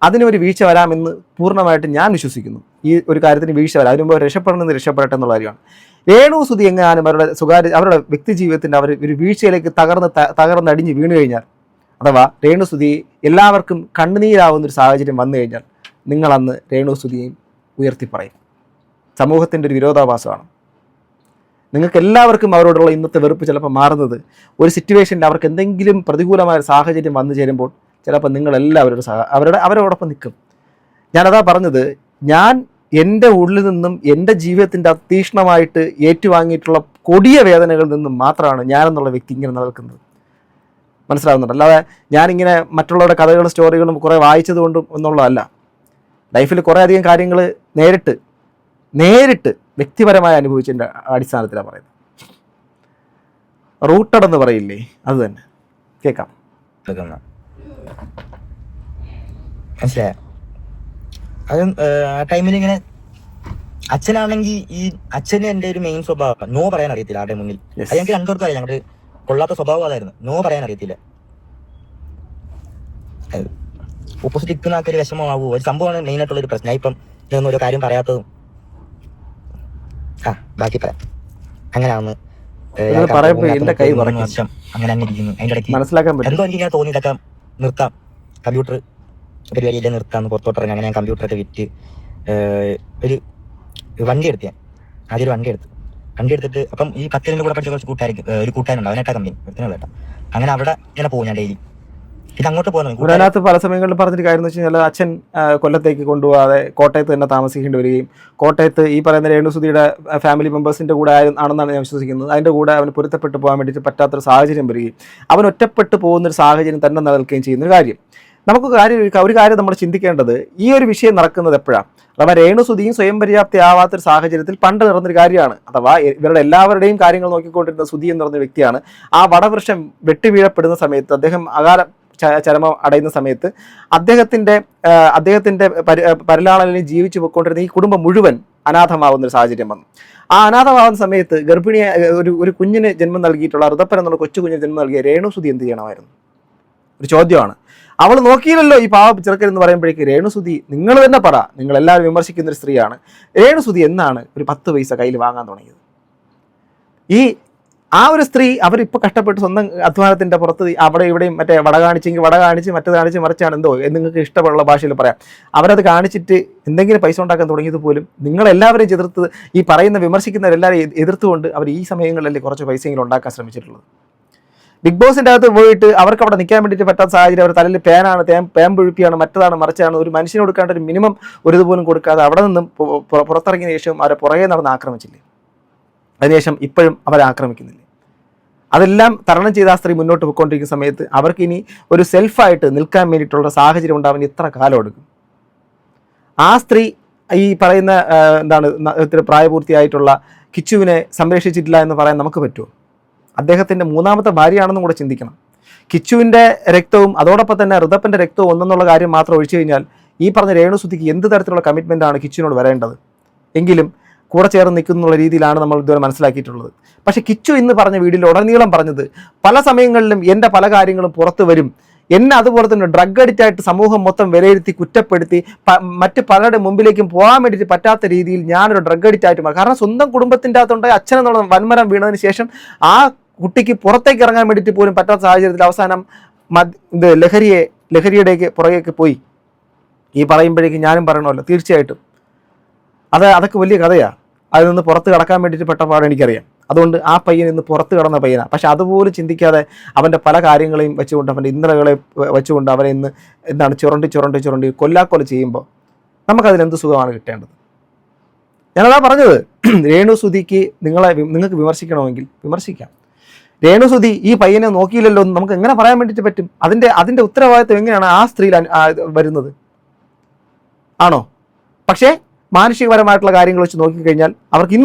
അതിനൊരു വീഴ്ച വരാമെന്ന് പൂർണ്ണമായിട്ട് ഞാൻ വിശ്വസിക്കുന്നു. ഈ ഒരു കാര്യത്തിന് വീഴ്ച വരാം, അതിന് മുമ്പ് രക്ഷപ്പെടണമെന്ന് രക്ഷപ്പെടട്ടെ എന്നുള്ള കാര്യമാണ്. രേണുസുധി എങ്ങാനും അവരുടെ വ്യക്തി ജീവിതത്തിൻ്റെ ഒരു വീഴ്ചയിലേക്ക് തകർന്നടിഞ്ഞ് വീണു കഴിഞ്ഞാൽ, അഥവാ രേണുസുധി എല്ലാവർക്കും കണ്ണുനീരാവുന്നൊരു സാഹചര്യം വന്നു കഴിഞ്ഞാൽ, നിങ്ങളന്ന് രേണുസുധിയെയും ഉയർത്തിപ്പറയും. സമൂഹത്തിൻ്റെ ഒരു വിരോധാഭാസമാണ്. നിങ്ങൾക്ക് എല്ലാവർക്കും അവരോടുള്ള ഇന്നത്തെ വെറുപ്പ് ചിലപ്പോൾ മാറുന്നത് ഒരു സിറ്റുവേഷനിൽ അവർക്ക് എന്തെങ്കിലും പ്രതികൂലമായ സാഹചര്യം വന്നു ചേരുമ്പോൾ ചിലപ്പോൾ നിങ്ങളെല്ലാവരും അവരോടൊപ്പം നിൽക്കും. ഞാനതാ പറഞ്ഞത്, ഞാൻ എൻ്റെ ഉള്ളിൽ നിന്നും എൻ്റെ ജീവിതത്തിൻ്റെ അതീഷ്ണമായിട്ട് ഏറ്റുവാങ്ങിയിട്ടുള്ള കൊടിയ വേദനകളിൽ നിന്നും മാത്രമാണ് ഞാനെന്നുള്ള വ്യക്തി ഇങ്ങനെ നിലനിൽക്കുന്നത്. മനസ്സിലാവുന്നുണ്ട്? അല്ലാതെ ഞാനിങ്ങനെ മറ്റുള്ളവരുടെ കഥകളും സ്റ്റോറികളും കുറേ വായിച്ചത് കൊണ്ടും ഒന്നുള്ളതല്ല. ലൈഫിൽ കുറേ അധികം കാര്യങ്ങൾ നേരിട്ട് വ്യക്തിപരമായി അനുഭവിച്ചതിൻ്റെ അടിസ്ഥാനത്തിലാണ് പറയുന്നത്. റൂട്ടഡ് എന്ന് പറയില്ലേ, അത് തന്നെ. കേൾക്കാം. മനസ്സിലായോ? അത് ആ ടൈമിൽ ഇങ്ങനെ അച്ഛനാണെങ്കിൽ അച്ഛന് എൻ്റെ ഒരു മെയിൻ സ്വഭാവം നോ പറയാൻ അറിയത്തില്ല ആരുടെ മുന്നിൽ. അത് ഞങ്ങൾക്ക് രണ്ടുപേർക്കും അറിയാം, ഞങ്ങളുടെ കൊള്ളാത്ത സ്വഭാവം അതായിരുന്നു, നോ പറയാൻ അറിയത്തില്ല. ഓപ്പോസിറ്റ് നിൽക്കുന്ന ആൾക്കൊരു വിഷമമാവൂ, ഒരു സംഭവമാണ് മെയിൻ ആയിട്ടുള്ളൊരു പ്രശ്നം. ഇപ്പം ഇതൊന്നും ഒരു കാര്യം പറയാത്തതും ബാക്കി പറയാം. അങ്ങനെയാവുന്നു വർഷം അങ്ങനെ തന്നെ ഇരിക്കുന്നു. അതിൻ്റെ ഇടയ്ക്ക് എന്തോ എനിക്ക് ഇങ്ങനെ തോന്നി ഇതൊക്കെ നിർത്താം, കമ്പ്യൂട്ടർ പരിപാടിയില്ലേ നിർത്താമെന്ന് പുറത്തോട്ടിറങ്ങി. അങ്ങനെ ഞാൻ കമ്പ്യൂട്ടറൊക്കെ വിറ്റ് ഒരു വണ്ടി എടുത്ത് ആദ്യം ഒരു വണ്ടി എടുത്തിട്ട് അപ്പം ഈ കത്തിലിൻ്റെ കൂടെ പഠിച്ച കുറച്ച് ഒരു കൂട്ടുകാരുണ്ട്, അവനായിട്ടാ കമ്പനി കേട്ടോ. അങ്ങനെ അവിടെ ഇങ്ങനെ പോകും ഞാൻ ഡെയിലി. ഇത് അങ്ങോട്ട് പോകുന്നത് അതിനകത്ത് പല സമയങ്ങളിൽ പറഞ്ഞൊരു കാര്യം എന്ന് വെച്ച് കഴിഞ്ഞാൽ അച്ഛൻ കൊല്ലത്തേക്ക് കൊണ്ടുപോകാതെ കോട്ടയത്ത് തന്നെ താമസിക്കേണ്ടി വരികയും കോട്ടയത്ത് ഈ പറയുന്ന രേണുസുതിയുടെ ഫാമിലി മെമ്പേഴ്സിൻ്റെ കൂടെ ആണെന്നാണ് ഞാൻ വിശ്വസിക്കുന്നത്. അതിൻ്റെ കൂടെ അവന് പൊരുത്തപ്പെട്ട് പോകാൻ വേണ്ടിയിട്ട് പറ്റാത്തൊരു സാഹചര്യം വരികയും അവൻ ഒറ്റപ്പെട്ട് പോകുന്നൊരു സാഹചര്യം തന്നെ നിലനിൽക്കുകയും ചെയ്യുന്നൊരു കാര്യം. നമുക്ക് ഒരു കാര്യം നമ്മൾ ചിന്തിക്കേണ്ടത്, ഈ ഒരു വിഷയം നടക്കുന്നത് എപ്പോഴാണ്? അഥവാ രേണുസുതിയും സ്വയം പര്യാപ്തിയാവാത്തൊരു സാഹചര്യത്തിൽ പണ്ട് നടന്നൊരു കാര്യമാണ്. അഥവാ ഇവരുടെ എല്ലാവരുടെയും കാര്യങ്ങൾ നോക്കിക്കൊണ്ടിരുന്ന സുധി എന്ന് പറഞ്ഞ വ്യക്തിയാണ്. ആ വടവൃക്ഷം വെട്ടിവീഴപ്പെടുന്ന സമയത്ത്, അദ്ദേഹം അകാല ചരമം അടയുന്ന സമയത്ത് അദ്ദേഹത്തിൻ്റെ പരിലാളനിൽ ജീവിച്ചു പോയിക്കൊണ്ടിരുന്ന ഈ കുടുംബം മുഴുവൻ അനാഥമാവുന്ന ഒരു സാഹചര്യം വന്നു. ആ അനാഥമാവുന്ന സമയത്ത് ഒരു കുഞ്ഞിന് ജന്മം നൽകിയിട്ടുള്ള ഋതപ്പൻ എന്നുള്ള കൊച്ചു കുഞ്ഞിന് ജന്മം നൽകിയ രേണുസുതി എന്ത് ചെയ്യണമായിരുന്നു? ഒരു ചോദ്യമാണ്. അവൾ നോക്കിയില്ലല്ലോ ഈ പാവ ചെറുക്കൻ എന്ന് പറയുമ്പോഴേക്ക് രേണുസുതി, നിങ്ങൾ തന്നെ പറ, നിങ്ങൾ എല്ലാവരും വിമർശിക്കുന്ന ഒരു സ്ത്രീയാണ്, രേണുസുതി എന്നാണ് ഒരു 10 പൈസ കയ്യിൽ വാങ്ങാൻ തുടങ്ങിയത്? ആ ഒരു സ്ത്രീ അവരിപ്പോൾ കഷ്ടപ്പെട്ട് സ്വന്തം അധ്വാനത്തിൻ്റെ പുറത്ത് അവിടെ ഇവിടെയും മറ്റേ വട കാണിച്ച് മറ്റേത് കാണിച്ച് മറിച്ചാണ് എന്തോ നിങ്ങൾക്ക് ഇഷ്ടമുള്ള ഭാഷയിൽ പറയാം, അവരത് കാണിച്ചിട്ട് എന്തെങ്കിലും പൈസ ഉണ്ടാക്കാൻ തുടങ്ങിയത് പോലും നിങ്ങളെല്ലാവരെയും എതിർത്ത്, ഈ പറയുന്ന വിമർശിക്കുന്നവരെല്ലാവരെയും എതിർത്തുകൊണ്ട് അവർ ഈ സമയങ്ങളിലല്ലേ കുറച്ച് പൈസയെങ്കിലും ഉണ്ടാക്കാൻ ശ്രമിച്ചിട്ടുള്ളത്. ബിഗ് ബോസിൻ്റെ അകത്ത് പോയിട്ട് അവർക്ക് അവിടെ നിൽക്കാൻ വേണ്ടിയിട്ട് പറ്റാത്ത സാഹചര്യം, അവർ തലയിൽ പേമ്പൊഴുപ്പിയാണ്, മറ്റതാണ് മറിച്ചാണ്, ഒരു മനുഷ്യന് കൊടുക്കാണ്ട് ഒരു മിനിമം ഒരു ഇതുപോലും കൊടുക്കാതെ അവിടെ നിന്നും പുറത്തിറങ്ങിയ ശേഷം അവരെ പുറകെ നടന്ന് ആക്രമിച്ചില്ലേ? അതിനുശേഷം ഇപ്പോഴും അവരെ ആക്രമിക്കുന്നില്ലേ? അതെല്ലാം തരണം ചെയ്ത ആ സ്ത്രീ മുന്നോട്ട് പോയിക്കൊണ്ടിരിക്കുന്ന സമയത്ത് അവർക്ക് ഇനി ഒരു സെൽഫായിട്ട് നിൽക്കാൻ വേണ്ടിയിട്ടുള്ള സാഹചര്യം ഉണ്ടാവാൻ ഇത്ര കാലം എടുക്കും. ആ സ്ത്രീ ഈ പറയുന്ന ഇത്ര പ്രായപൂർത്തിയായിട്ടുള്ള കിച്ചുവിനെ സംരക്ഷിച്ചിട്ടില്ല എന്ന് പറയാൻ നമുക്ക് പറ്റുമോ? അദ്ദേഹത്തിൻ്റെ 3ാമത്തെ ഭാര്യയാണെന്നും കൂടെ ചിന്തിക്കണം. കിച്ചുവിൻ്റെ രക്തവും അതോടൊപ്പം തന്നെ ഋതപ്പൻ്റെ രക്തവും ഒന്നെന്നുള്ള കാര്യം മാത്രം ഒഴിച്ചു കഴിഞ്ഞാൽ ഈ പറഞ്ഞ രേണുസുതിക്ക് എന്ത് തരത്തിലുള്ള കമ്മിറ്റ്മെൻറ്റാണ് കിച്ചുവിനോട് വരേണ്ടത്? എങ്കിലും കൂടെ ചേർന്ന് നിൽക്കുന്നുള്ള രീതിയിലാണ് നമ്മൾ ഇതുവരെ മനസ്സിലാക്കിയിട്ടുള്ളത്. പക്ഷേ കിച്ചു ഇന്ന് പറഞ്ഞ വീഡിയോയിൽ ഉടനീളം പറഞ്ഞത്, പല സമയങ്ങളിലും എൻ്റെ പല കാര്യങ്ങളും പുറത്തു വരും, എന്നെ അതുപോലെ തന്നെ ഡ്രഗ് അഡിക്റ്റായിട്ട് സമൂഹം മൊത്തം വിലയിരുത്തി കുറ്റപ്പെടുത്തി മറ്റ് പലരുടെ മുമ്പിലേക്കും പോകാൻ വേണ്ടിയിട്ട് പറ്റാത്ത രീതിയിൽ ഞാനൊരു ഡ്രഗ് അഡിക്റ്റായിട്ട് മാറും. കാരണം സ്വന്തം കുടുംബത്തിൻ്റെ അകത്തുണ്ടായ അച്ഛനെന്നുള്ള വൻമരം വീണതിന് ശേഷം ആ കുട്ടിക്ക് പുറത്തേക്ക് ഇറങ്ങാൻ വേണ്ടിയിട്ട് പോലും പറ്റാത്ത സാഹചര്യത്തിൽ അവസാനം ലഹരിയുടേക്ക് പുറകേക്ക് പോയി. ഈ പറയുമ്പോഴേക്കും ഞാനും പറയണമല്ലോ, തീർച്ചയായിട്ടും അതൊക്കെ വലിയ കഥയാണ്. അതിൽ നിന്ന് പുറത്ത് കടക്കാൻ വേണ്ടിയിട്ട് പെട്ട പാട് എനിക്കറിയാം. അതുകൊണ്ട് ആ പയ്യൻ ഇന്ന് പുറത്ത് കടന്ന പയ്യനാണ്. പക്ഷെ അതുപോലും ചിന്തിക്കാതെ അവൻ്റെ പല കാര്യങ്ങളെയും വെച്ചുകൊണ്ട്, അവൻ്റെ ഇന്നലകളെ വെച്ചുകൊണ്ട് അവനെ ഇന്ന് ചുരണ്ടി കൊല്ലാക്കൊല ചെയ്യുമ്പോൾ നമുക്കതിലെന്ത് സുഖമാണ് കിട്ടേണ്ടത്? ഞാനതാ പറഞ്ഞത്, രേണുസുതിക്ക് നിങ്ങൾക്ക് വിമർശിക്കണമെങ്കിൽ വിമർശിക്കാം. രേണുസുതി ഈ പയ്യനെ നോക്കിയില്ലല്ലോ എന്ന് നമുക്ക് എങ്ങനെ പറയാൻ വേണ്ടിയിട്ട് പറ്റും? അതിൻ്റെ ഉത്തരവാദിത്വം എങ്ങനെയാണ് ആ സ്ത്രീയിൽ വരുന്നത്? ആണോ? പക്ഷേ മാനുഷികപരമായിട്ടുള്ള കാര്യങ്ങൾ വെച്ച് നോക്കിക്കഴിഞ്ഞാൽ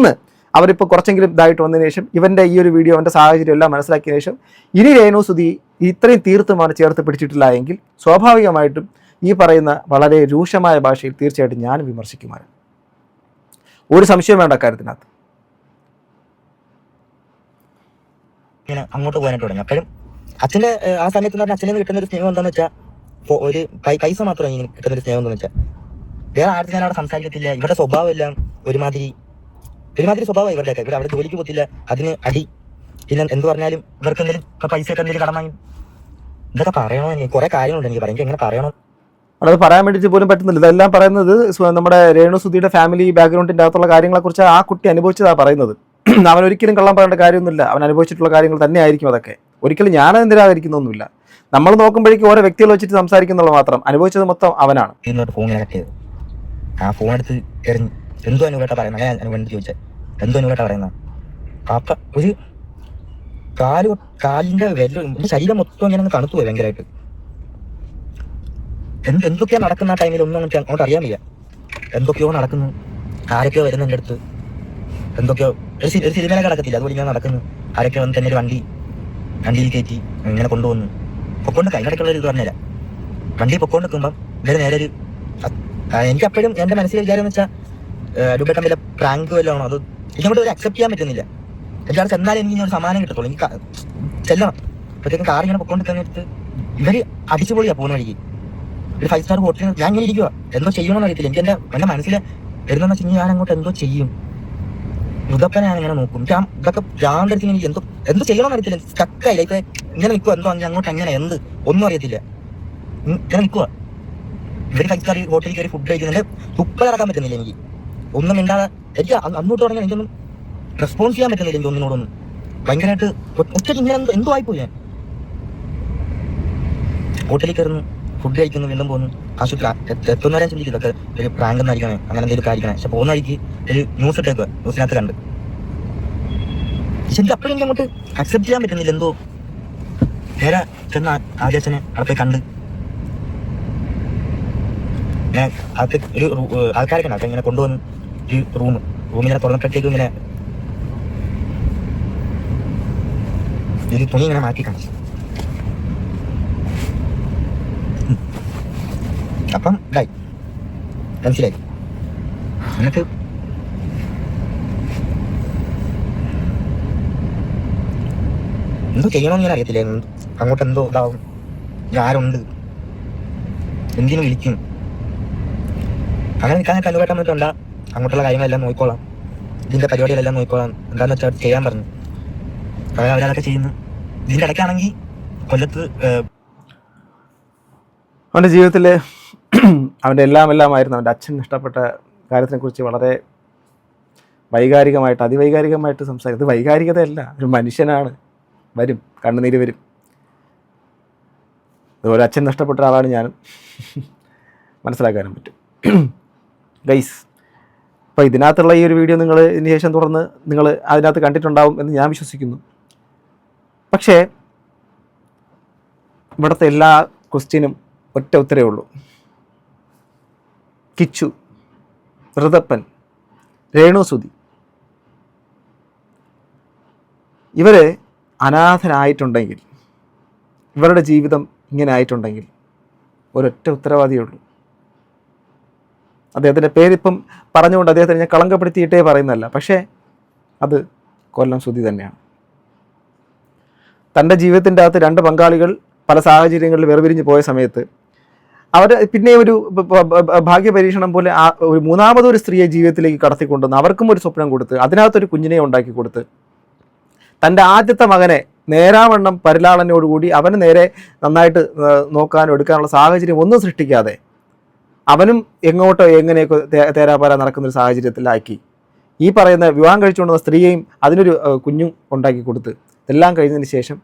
അവരിപ്പോൾ കുറച്ചെങ്കിലും ഇതായിട്ട് വന്നതിന് ശേഷം, ഇവൻ്റെ ഈ ഒരു വീഡിയോ അവൻ്റെ സാഹചര്യം എല്ലാം മനസ്സിലാക്കിയതിന് ശേഷം, ഇനി രേണുസുതി ഇത്രയും തീർത്തും അവനെ ചേർത്ത് പിടിച്ചിട്ടില്ല എങ്കിൽ സ്വാഭാവികമായിട്ടും ഈ പറയുന്ന വളരെ രൂക്ഷമായ ഭാഷയിൽ തീർച്ചയായിട്ടും ഞാനും വിമർശിക്കുമായിരുന്നു. ഒരു സംശയം വേണ്ട കാര്യത്തിനകത്ത്. ഇങ്ങനെ അങ്ങോട്ട് പോകാനായിട്ട് തുടങ്ങി. അപ്പോഴും അച്ഛൻ്റെ ആ സമയത്ത് എന്ന് പറഞ്ഞാൽ അച്ഛനെ കിട്ടുന്ന ഒരു സ്നേഹം എന്താണെന്ന് വെച്ചാൽ, ഒരു പൈസ മാത്രമേ ഇങ്ങനെ കിട്ടുന്ന ഒരു സ്നേഹം എന്താണെന്ന് വെച്ചാൽ, വേറെ ആർക്കും ഞാൻ അവിടെ സംസാരിക്കത്തില്ല. ഇവരുടെ സ്വഭാവം എല്ലാം ഒരുമാതിരി സ്വഭാവം ഇവരുടെയൊക്കെ. ഇവർ അവിടെ ജോലിക്ക് പോകത്തില്ല, അതിന് അടി, പിന്നെ എന്ത് പറഞ്ഞാലും ഇവർക്ക് എന്തെങ്കിലും പൈസ ഒക്കെ എന്തെങ്കിലും കടം വാങ്ങി. ഇതൊക്കെ പറയണോ? എനിക്ക് കുറെ കാര്യങ്ങളുണ്ട് എനിക്ക് പറയാം, എനിക്ക് എങ്ങനെ പറയണോ? അത് പറയാൻ വേണ്ടിയിട്ട് പോലും പറ്റുന്നില്ല. ഇതെല്ലാം പറയുന്നത് നമ്മുടെ രേണുസുതിയുടെ ഫാമിലി ബാക്ക്ഗ്രൗണ്ടിൻ്റെ അകത്തുള്ള കാര്യങ്ങളെക്കുറിച്ച് ആ കുട്ടി അനുഭവിച്ചതാണ് പറയുന്നത്. അവൻ ഒരിക്കലും കള്ളം പറയേണ്ട കാര്യമൊന്നുമില്ല. അവൻ അനുഭവിച്ചിട്ടുള്ള കാര്യങ്ങൾ തന്നെ ആയിരിക്കും അതൊക്കെ. ഒരിക്കലും ഞാനത് നിരാകരിക്കുന്നൊന്നുമില്ല. നമ്മൾ നോക്കുമ്പോഴേക്കും ഓരോ വ്യക്തികൾ വെച്ചിട്ട് സംസാരിക്കുന്നുള്ള മാത്രം. അനുഭവിച്ചത് മൊത്തം അവനാണ്. ഫോൺ കണക്ട് ചെയ്തു. ആ ഫോൺ എടുത്ത് എറിഞ്ഞ് എന്തോ അനുവേട്ട പറയുന്നത്, അങ്ങനെ അനുവേണ്ടി ചോദിച്ചാൽ എന്തോ അനുവേട്ട പറയുന്ന അപ്പ ഒരു കാലിന്റെ എന്റെ ശരീരം മൊത്തം ഇങ്ങനെ തണുത്തു പോയി ഭയങ്കരമായിട്ട്. എന്തൊക്കെയാ നടക്കുന്ന ആ ടൈമിൽ ഒന്നും അങ്ങോട്ട് അറിയാൻ വയ്യ. എന്തൊക്കെയോ നടക്കുന്നു, ആരൊക്കെയോ വരുന്നു എൻ്റെ അടുത്ത്, എന്തൊക്കെയോ ഒരു സിനിമയിലൊക്കെ നടക്കത്തില്ല അതുപോലെ ഞാൻ നടക്കുന്നു. ആരൊക്കെ വന്ന് തന്നെ ഒരു വണ്ടിയിൽ കയറ്റി ഇങ്ങനെ കൊണ്ടുവന്നു പൊക്കോണ്ട്. അതിനിടയ്ക്കുള്ള ഒരു ഇത് പറഞ്ഞുതരാം. വണ്ടി പൊക്കോണ്ട് നിൽക്കുമ്പം ഇവര് നേരെ ഒരു എനിക്ക് അപ്പോഴും എന്റെ മനസ്സിലെ വിചാരം എന്ന് വെച്ചാൽ ഡുബേട്ടൻ വല്ല പ്രാങ്ക് വല്ലതും ആണോ, അത് ഇതിനോട് ഒരു അക്സെപ്റ്റ് ചെയ്യാൻ പറ്റുന്നില്ല. എനിക്ക് അവിടെ ചെന്നാലും എനിക്ക് ഒരു സമ്മാനം കിട്ടത്തുള്ളൂ, എനിക്ക് ചെല്ലണം. അപ്പോഴത്തേക്കും കാർ ഇങ്ങനെ പൊക്കോണ്ട് നിൽക്കുന്നതിനടുത്ത് ഇവര് അടിച്ചു പൊളിയാ പോകുന്ന വഴിക്ക്. ഒരു 5 സ്റ്റാർ ഹോട്ടലിൽ ഞാൻ ഇങ്ങനെ ഇരിക്കുക, എന്തോ ചെയ്യണമെന്ന് അറിയത്തില്ല. എനിക്ക് എന്റെ മനസ്സിൽ വരുന്നതെന്ന് വെച്ചാൽ ഞാൻ അങ്ങോട്ട് എന്തോ ചെയ്യും. ഋതപ്പനെ ഞാൻ ഇങ്ങനെ നോക്കും. ഇതൊക്കെ ഭ്രാന്തരത്തിൽ എനിക്ക് എന്തോ ചെയ്യണമെന്ന് അറിയത്തില്ല. സ്റ്റക്കായില്ല. ഇപ്പൊ ഇങ്ങനെ നിൽക്കുക, എന്തോ അങ്ങോട്ട് അങ്ങനെ ഒന്നും അറിയത്തില്ല. ഇങ്ങനെ നിൽക്കുക. ഇവര് 5 സ്റ്റാർ ഹോട്ടലിൽ കയറി ഫുഡ് കഴിക്കുന്നുണ്ട്. തുപ്പ ഇറക്കാൻ പറ്റുന്നില്ല എനിക്ക്. ഒന്നും മിണ്ടാതെ എനിക്ക് അന്നോട്ട് തുടങ്ങി എനിക്കൊന്നും റെസ്പോൺസ് ചെയ്യാൻ പറ്റുന്നില്ല. എനിക്ക് ഒന്നിനോടൊന്നും ഭയങ്കരമായിട്ട് ഒറ്റയ്ക്ക് ഇങ്ങനെ എന്തോ ആയിപ്പോയി. ഞാൻ ഹോട്ടലിൽ കയറുന്നു, ഫുഡ് കഴിക്കുന്നു, വീണ്ടും പോകുന്നു. ആശുപത്രി എത്തുന്നവരെ ചിന്തിക്കും ഇതൊക്കെ ഒരു പ്രാങ്ക് എന്നായിരിക്കണേ, അങ്ങനെ എന്തെങ്കിലും കാര്യക്കണേ. പക്ഷെ പോകുന്ന വഴിക്ക് ഒരു ന്യൂസ് ഇട്ടേക്കുക, ന്യൂസിനകത്ത് കണ്ട്. പക്ഷെ എനിക്ക് അപ്പോഴും എനിക്ക് അങ്ങോട്ട് അക്സെപ്റ്റ് ചെയ്യാൻ പറ്റുന്നില്ല. എന്തോ നേരെ ചെന്ന് ആദ്യച്ഛനെ അവിടെ പോയി കണ്ട് ഞാൻ അകത്ത് ഒരു ആൾക്കാരൊക്കെ അതൊക്കെ ഇങ്ങനെ കൊണ്ടുവന്ന് ഒരു റൂമിങ്ങനെ തുറന്നിട്ടേക്ക് ഇങ്ങനെ ഒരു തുണി ഇങ്ങനെ മാറ്റി കാണിച്ചു. അപ്പം ഇതായി മനസ്സിലായി. എന്നിട്ട് എന്തോ ചെയ്യണമെന്ന് ഞാൻ അറിയത്തില്ല. അങ്ങോട്ട് എന്തോ ഇതാവും, ആരുണ്ട്, എന്തിനു വിളിക്കും, അങ്ങനെ നിൽക്കാനൊക്കെ അനുവേട്ടം പറ്റുണ്ട. അങ്ങോട്ടുള്ള കാര്യങ്ങളെല്ലാം നോക്കിക്കോളാം, ഇതിന്റെ പരിപാടികളെല്ലാം നോക്കിക്കോളാം, എന്താന്ന് വെച്ചാൽ ചെയ്യാൻ പറഞ്ഞു. അതായത് അവരതൊക്കെ ചെയ്യുന്നു. ഇതിന്റെ ഇടയ്ക്കാണെങ്കിൽ കൊല്ലത്ത് അവൻ്റെ ജീവിതത്തിൽ അവൻ്റെ എല്ലാമായിരുന്നു. അവൻ്റെ അച്ഛൻ നഷ്ടപ്പെട്ട കാര്യത്തിനെക്കുറിച്ച് വളരെ വൈകാരികമായിട്ട്, അതിവൈകാരികമായിട്ട് സംസാരിക്കും. ഇത് വൈകാരികതയല്ല, ഒരു മനുഷ്യനാണ്. വരും, കണ്ണുനീര് വരും. അതുപോലെ അച്ഛൻ നഷ്ടപ്പെട്ട ആളാണ് ഞാനും. മനസ്സിലാക്കാനും പറ്റും. ഗൈസ്, അപ്പോൾ ഇതിനകത്തുള്ള ഈ ഒരു വീഡിയോ നിങ്ങൾ ഇതിന് ശേഷം തുടർന്ന് നിങ്ങൾ അതിനകത്ത് കണ്ടിട്ടുണ്ടാവും എന്ന് ഞാൻ വിശ്വസിക്കുന്നു. പക്ഷേ ഇവിടുത്തെ എല്ലാ ക്വസ്റ്റ്യനും ഒറ്റ ഉത്തരവേ ഉള്ളൂ. കിച്ചു, ഋതപ്പൻ, രേണുസുതി ഇവർ അനാഥരായിട്ടുണ്ടെങ്കിൽ, ഇവരുടെ ജീവിതം ഇങ്ങനെ ആയിട്ടുണ്ടെങ്കിൽ ഒരൊറ്റ ഉത്തരവാദിയേ ഉള്ളൂ. അദ്ദേഹത്തിൻ്റെ പേരിപ്പം പറഞ്ഞുകൊണ്ട് അദ്ദേഹത്തിന് ഞാൻ കളങ്കപ്പെടുത്തിയിട്ടേ പറയുന്നതല്ല, പക്ഷേ അത് കൊല്ലം സുധി തന്നെയാണ്. തൻ്റെ ജീവിതത്തിൻ്റെ അകത്ത് 2 പങ്കാളികൾ പല സാഹചര്യങ്ങളിൽ വേർപിരിഞ്ഞ് പോയ സമയത്ത് അവർ പിന്നെ ഒരു ഭാഗ്യപരീക്ഷണം പോലെ ഒരു മൂന്നാമതൊരു സ്ത്രീയെ ജീവിതത്തിലേക്ക് കടത്തിക്കൊണ്ടുവന്ന് അവർക്കും ഒരു സ്വപ്നം കൊടുത്ത് അതിനകത്തൊരു കുഞ്ഞിനെ ഉണ്ടാക്കി കൊടുത്ത് തൻ്റെ ആദ്യത്തെ മകനെ നേരാവണ്ണം പരിലാളനയോടുകൂടി അവന് നേരെ നന്നായിട്ട് നോക്കാനോ എടുക്കാനുള്ള സാഹചര്യം ഒന്നും സൃഷ്ടിക്കാതെ അവനും എങ്ങോട്ടോ എങ്ങനെയൊക്കെ തേരാപാര നടക്കുന്നൊരു സാഹചര്യത്തിലാക്കി ഈ പറയുന്ന വിവാഹം കഴിച്ചുകൊണ്ടുവന്ന സ്ത്രീയെയും അതിനൊരു കുഞ്ഞും ഉണ്ടാക്കി കൊടുത്ത് ഇതെല്ലാം കഴിഞ്ഞതിന് ശേഷം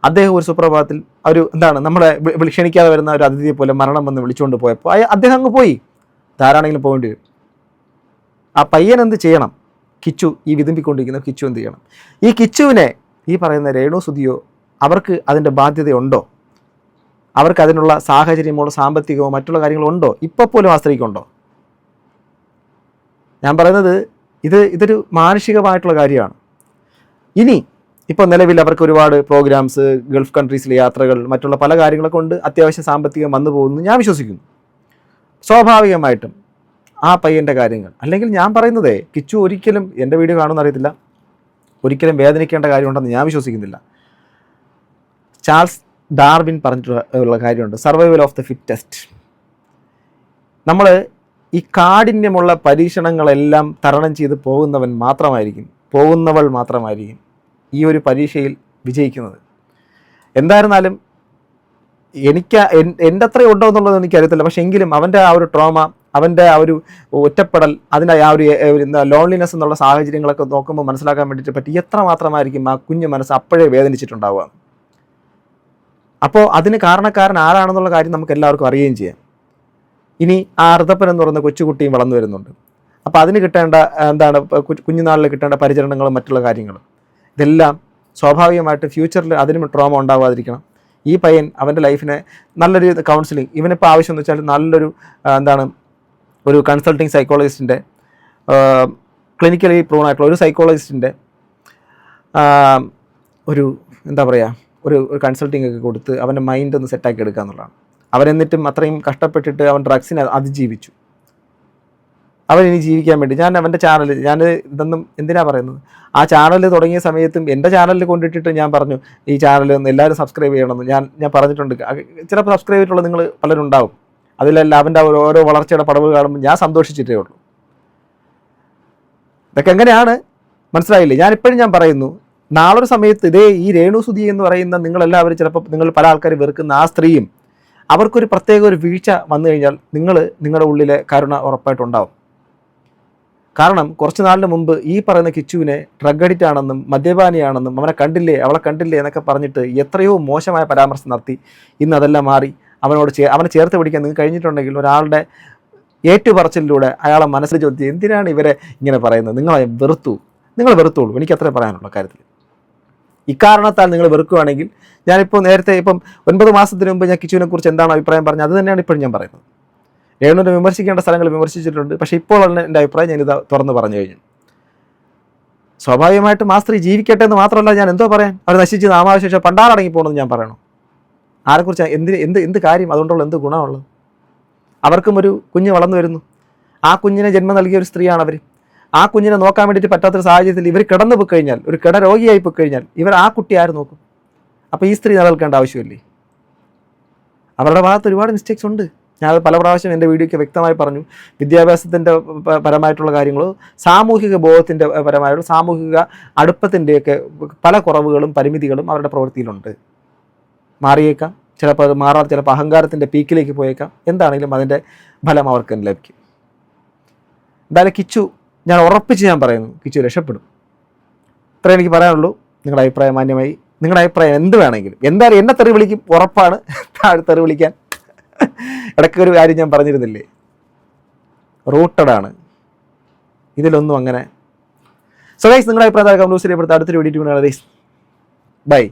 അദ്ദേഹം ഒരു സുപ്രഭാതത്തിൽ ഒരു നമ്മളെ ക്ഷണിക്കാതെ വരുന്ന ഒരു അതിഥിയെ പോലെ മരണം വന്ന് വിളിച്ചുകൊണ്ട് പോയപ്പോൾ അദ്ദേഹം അങ്ങ് പോയി. ധാരാണെങ്കിലും പോകേണ്ടി വരും. ആ പയ്യൻ എന്ത് ചെയ്യണം? കിച്ചു, ഈ വിതുമ്പിക്കൊണ്ടിരിക്കുന്ന കിച്ചു എന്ത് ചെയ്യണം? ഈ കിച്ചുവിനെ ഈ പറയുന്ന രേണുസുതിയോ അവർക്ക് അതിൻ്റെ ബാധ്യതയുണ്ടോ? അവർക്ക് അതിനുള്ള സാഹചര്യമോ സാമ്പത്തികമോ മറ്റുള്ള കാര്യങ്ങളോ ഉണ്ടോ? ഇപ്പോൾ പോലും ആ സ്ത്രീക്കുണ്ടോ? ഞാൻ പറയുന്നത് ഇതൊരു മാനുഷികമായിട്ടുള്ള കാര്യമാണ്. ഇനി ഇപ്പോൾ നിലവിൽ അവർക്ക് ഒരുപാട് പ്രോഗ്രാംസ്, ഗൾഫ് കൺട്രീസിലെ യാത്രകൾ, മറ്റുള്ള പല കാര്യങ്ങളെ കൊണ്ട് അത്യാവശ്യം സാമ്പത്തികം വന്നു പോകുന്നു ഞാൻ വിശ്വസിക്കുന്നു. സ്വാഭാവികമായിട്ടും ആ പയ്യൻ്റെ കാര്യങ്ങൾ, അല്ലെങ്കിൽ ഞാൻ പറയുന്നതേ കിച്ചു ഒരിക്കലും എൻ്റെ വീഡിയോ കാണുമെന്ന് അറിയത്തില്ല, ഒരിക്കലും വേദനിക്കേണ്ട കാര്യമുണ്ടെന്ന് ഞാൻ വിശ്വസിക്കുന്നില്ല. ചാൾസ് ഡാർവിൻ പറഞ്ഞിട്ടുള്ള കാര്യമുണ്ട്, സർവൈവൽ ഓഫ് ദ ഫിറ്റസ്റ്റ്. നമ്മൾ ഈ കാഠിന്യമുള്ള പരീക്ഷണങ്ങളെല്ലാം തരണം ചെയ്ത് പോകുന്നവൾ മാത്രമായിരിക്കും ഈ ഒരു പരീക്ഷയിൽ വിജയിക്കുന്നത്. എന്തായിരുന്നാലും എൻ്റെ അത്രയും ഉണ്ടോ എന്നുള്ളത് എനിക്കറിയത്തില്ല. പക്ഷേ എങ്കിലും അവൻ്റെ ആ ഒരു ട്രോമ അവൻ്റെ ആ ഒരു ഒറ്റപ്പെടൽ, അതിൻ്റെ ആ ഒരു ലോൺലിനെസ് എന്നുള്ള സാഹചര്യങ്ങളൊക്കെ നോക്കുമ്പോൾ മനസ്സിലാക്കാൻ വേണ്ടിയിട്ട് പറ്റി എത്രമാത്രമായിരിക്കും ആ കുഞ്ഞു മനസ്സ് അപ്പോഴേ വേദനിച്ചിട്ടുണ്ടാവുക. അപ്പോൾ അതിന് കാരണക്കാരൻ ആരാണെന്നുള്ള കാര്യം നമുക്ക് എല്ലാവർക്കും അറിയുകയും ചെയ്യാം. ഇനി ആ അർദ്ധപ്പൻ എന്ന് പറയുന്ന കൊച്ചുകുട്ടിയും വളർന്നു വരുന്നുണ്ട്. അപ്പോൾ അതിന് കിട്ടേണ്ട കുഞ്ഞുനാളിൽ കിട്ടേണ്ട പരിചരണങ്ങളും മറ്റുള്ള കാര്യങ്ങളും ഇതെല്ലാം സ്വാഭാവികമായിട്ട് ഫ്യൂച്ചറിൽ അതിനും ട്രോമ ഉണ്ടാവാതിരിക്കണം. ഈ പയ്യൻ അവൻ്റെ ലൈഫിനെ നല്ലൊരു കൗൺസിലിംഗ്, ഇവനിപ്പോൾ ആവശ്യം എന്ന് വെച്ചാൽ നല്ലൊരു ഒരു കൺസൾട്ടിങ് സൈക്കോളജിസ്റ്റിൻ്റെ, ക്ലിനിക്കലി പ്രൂൺ ആയിട്ടുള്ള ഒരു സൈക്കോളജിസ്റ്റിൻ്റെ ഒരു ഒരു കൺസൾട്ടിങ് ഒക്കെ കൊടുത്ത് അവൻ്റെ മൈൻഡ് ഒന്ന് സെറ്റാക്കി എടുക്കുക എന്നുള്ളതാണ്. അവരെന്നിട്ടും അത്രയും കഷ്ടപ്പെട്ടിട്ട് അവൻ ഡ്രഗ്സിനെ അതിജീവിച്ചു. അവനിനി ജീവിക്കാൻ വേണ്ടി ഞാൻ അവൻ്റെ ചാനൽ, ഇതൊന്നും എന്തിനാണ് പറയുന്നത്, ആ ചാനൽ തുടങ്ങിയ സമയത്തും എൻ്റെ ചാനലിൽ കൊണ്ടിട്ടിട്ട് ഞാൻ പറഞ്ഞു ഈ ചാനൽ ഒന്ന് എല്ലാവരും സബ്സ്ക്രൈബ് ചെയ്യണമെന്ന് ഞാൻ പറഞ്ഞിട്ടുണ്ട്. ചിലപ്പോൾ സബ്സ്ക്രൈബ് ചെയ്തിട്ടുള്ള നിങ്ങൾ പലരും ഉണ്ടാവും. അതിലെല്ലാം അവൻ്റെ ഓരോ വളർച്ചയുടെ പടവുകൾ കാണുമ്പോൾ ഞാൻ സന്തോഷിച്ചിട്ടേ ഉള്ളൂ. ഇതൊക്കെ എങ്ങനെയാണ് മനസ്സിലായില്ലേ? ഞാൻ പറയുന്നു, നാളൊരു സമയത്ത് ഇതേ ഈ രേണുസുതി എന്ന് പറയുന്ന നിങ്ങളെല്ലാവരും ചിലപ്പോൾ നിങ്ങൾ പല ആൾക്കാർ വെറുക്കുന്ന ആ സ്ത്രീയും അവർക്കൊരു പ്രത്യേക ഒരു വീഴ്ച വന്നു കഴിഞ്ഞാൽ നിങ്ങളുടെ ഉള്ളിലെ കരുണ ഉറപ്പായിട്ടുണ്ടാവും. കാരണം കുറച്ച് നാളിന് മുമ്പ് ഈ പറയുന്ന കിച്ചുവിനെ ഡ്രഗ് അഡിക്റ്റ് ആണെന്നും മദ്യപാനിയാണെന്നും അവളെ കണ്ടില്ലേ എന്നൊക്കെ പറഞ്ഞിട്ട് എത്രയോ മോശമായ പരാമർശം നടത്തി. ഇന്ന് അതെല്ലാം മാറി അവനെ ചേർത്ത് പിടിക്കാൻ നിങ്ങൾക്ക് കഴിഞ്ഞിട്ടുണ്ടെങ്കിൽ ഒരാളുടെ ഏറ്റുപറച്ചിലൂടെ അയാളെ മനസ്സിൽ ചോദിച്ചു എന്തിനാണ് ഇവരെ ഇങ്ങനെ പറയുന്നത്, നിങ്ങൾ വെറുത്തോളൂ. എനിക്ക് അത്രേ പറയാനുള്ള കാര്യത്തിൽ. ഇക്കാരണത്താൽ നിങ്ങൾ വെറുക്കുകയാണെങ്കിൽ ഞാനിപ്പോൾ നേരത്തെ 9 മാസത്തിന് മുമ്പ് ഞാൻ കിച്ചുവിനെ കുറിച്ച് എന്താണ് അഭിപ്രായം പറഞ്ഞത് അത് തന്നെയാണ് ഇപ്പോഴും ഞാൻ പറയുന്നത്. രേണുവിനെ വിമർശിക്കേണ്ട സ്ഥലങ്ങൾ വിമർശിച്ചിട്ടുണ്ട്. പക്ഷേ ഇപ്പോൾ എൻ്റെ അഭിപ്രായം ഞാനിത് തുറന്ന് പറഞ്ഞു കഴിഞ്ഞു. സ്വാഭാവികമായിട്ടും ആ സ്ത്രീ ജീവിക്കട്ടെ എന്ന് മാത്രമല്ല ഞാൻ എന്തോ പറയാൻ, അവർ നശിച്ച് നാമാവശേഷം പണ്ടാറടങ്ങി പോകണമെന്ന് ഞാൻ പറയണോ? ആരെക്കുറിച്ച് എന്ത് കാര്യം, അതുകൊണ്ടുള്ള എന്ത് ഗുണമുള്ളത്? അവർക്കും ഒരു കുഞ്ഞ് വളർന്നു വരുന്നു. ആ കുഞ്ഞിനെ ജന്മം നൽകിയ ഒരു സ്ത്രീയാണ് അവർ. ആ കുഞ്ഞിനെ നോക്കാൻ വേണ്ടിയിട്ട് പറ്റാത്തൊരു സാഹചര്യത്തിൽ ഇവർ കിടന്നു പോയി കഴിഞ്ഞാൽ, ഒരു കിടരോഗിയായി പോയി കഴിഞ്ഞാൽ ഇവർ ആ കുട്ടി ആര് നോക്കും? അപ്പോൾ ഈ സ്ത്രീ നിലനിൽക്കേണ്ട ആവശ്യമില്ലേ? അവരുടെ ഭാഗത്ത് ഒരുപാട് മിസ്റ്റേക്സ് ഉണ്ട്. ഞാനത് പല പ്രാവശ്യം എൻ്റെ വീഡിയോയ്ക്ക് വ്യക്തമായി പറഞ്ഞു. വിദ്യാഭ്യാസത്തിൻ്റെ പരമായിട്ടുള്ള കാര്യങ്ങളോ സാമൂഹിക ബോധത്തിൻ്റെ പരമായിട്ടുള്ള സാമൂഹിക അടുപ്പത്തിൻ്റെയൊക്കെ പല കുറവുകളും പരിമിതികളും അവരുടെ പ്രവൃത്തിയിലുണ്ട്. മാറിയേക്കാം, ചിലപ്പോൾ അത് മാറാതെ ചിലപ്പോൾ അഹങ്കാരത്തിൻ്റെ പീക്കിലേക്ക് പോയേക്കാം. എന്താണെങ്കിലും അതിൻ്റെ ഫലം അവർക്ക് തന്നെ ലഭിക്കും. എന്തായാലും കിച്ചു, ഞാൻ ഉറപ്പിച്ച് പറയുന്നു, കിച്ചു രക്ഷപ്പെടും. ഇത്രയും എനിക്ക് പറയാനുള്ളൂ. നിങ്ങളുടെ അഭിപ്രായം മാന്യമായി, നിങ്ങളുടെ അഭിപ്രായം എന്ത് വേണമെങ്കിലും, എന്തായാലും എന്നെ തെറി വിളിക്കും, ഉറപ്പാണ്. താഴെ തെറി വിളിക്കാൻ ഇടയ്ക്കൊരു കാര്യം ഞാൻ പറഞ്ഞിരുന്നില്ലേ, റൂട്ടഡാണ് ഇതിലൊന്നും അങ്ങനെ. സോ ഗൈസ്, നിങ്ങളുടെ അഭിപ്രായം കമന്റ് ബോക്സിൽ അടുത്തൊരു വീഡിയോ. ബൈ.